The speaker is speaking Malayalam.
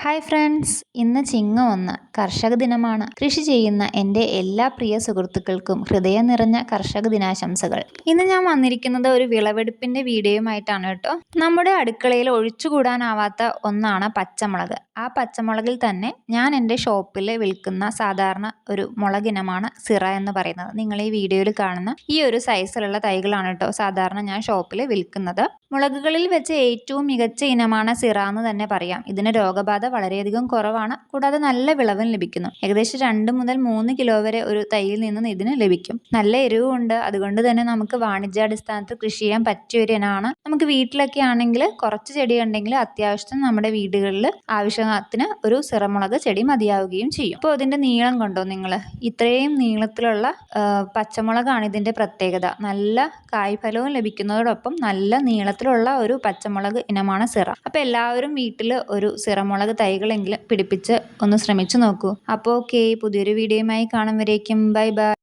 ഹായ് ഫ്രണ്ട്സ്, ഇന്ന് ചിങ്ങം 1 കർഷക ദിനമാണ്. കൃഷി ചെയ്യുന്ന എൻ്റെ എല്ലാ പ്രിയ സുഹൃത്തുക്കൾക്കും ഹൃദയം നിറഞ്ഞ കർഷക ദിനാശംസകൾ. ഇന്ന് ഞാൻ വന്നിരിക്കുന്നത് ഒരു വിളവെടുപ്പിൻ്റെ വീഡിയോയുമായിട്ടാണ് കേട്ടോ. നമ്മുടെ അടുക്കളയിൽ ഒഴിച്ചുകൂടാനാവാത്ത ഒന്നാണ് പച്ചമുളക്. ആ പച്ചമുളകിൽ തന്നെ ഞാൻ എൻ്റെ ഷോപ്പിൽ വിൽക്കുന്ന സാധാരണ ഒരു മുളകിനമാണ് സിറ എന്ന് പറയുന്നത്. നിങ്ങൾ ഈ വീഡിയോയിൽ കാണുന്ന ഈ ഒരു സൈസിലുള്ള തൈകളാണ് കേട്ടോ സാധാരണ ഞാൻ ഷോപ്പിൽ വിൽക്കുന്നത്. മുളകുകളിൽ വെച്ച് ഏറ്റവും മികച്ച ഇനമാണ് സിറ എന്ന് തന്നെ പറയാം. ഇതിന് രോഗബാധ വളരെയധികം കുറവാണ്, കൂടാതെ നല്ല വിളവും ലഭിക്കുന്നു. ഏകദേശം 2 മുതൽ 3 കിലോ വരെ ഒരു തൈയിൽ നിന്ന് ഇതിന് ലഭിക്കും. നല്ല എരിവുണ്ട്, അതുകൊണ്ട് തന്നെ നമുക്ക് വാണിജ്യാടിസ്ഥാനത്തിൽ കൃഷി ചെയ്യാൻ പറ്റിയ ഒരു ഇനമാണ്. നമുക്ക് വീട്ടിലൊക്കെ ആണെങ്കിൽ കുറച്ച് ചെടി ഉണ്ടെങ്കിൽ അത്യാവശ്യം നമ്മുടെ വീടുകളിൽ ആവശ്യത്തിന് ഒരു സിറമുളക് ചെടി മതിയാവുകയും ചെയ്യും. അപ്പോൾ ഇതിൻ്റെ നീളം കണ്ടോ നിങ്ങൾ? ഇത്രയും നീളത്തിലുള്ള പച്ചമുളകാണ് ഇതിൻ്റെ പ്രത്യേകത. നല്ല കായ്ഫലവും ലഭിക്കുന്നതോടൊപ്പം നല്ല നീളത്തിലുള്ള ഒരു പച്ചമുളക് ഇനമാണ് സിറ. അപ്പോൾ എല്ലാവരും വീട്ടിൽ ഒരു സിറമുളക് തൈകളെങ്കിലും പിടിപ്പിച്ച് ഒന്ന് ശ്രമിച്ചു നോക്കൂ. അപ്പോൾ ഓക്കെ, പുതിയൊരു വീഡിയോയുമായി കാണും വരേക്കും ബൈ ബൈ.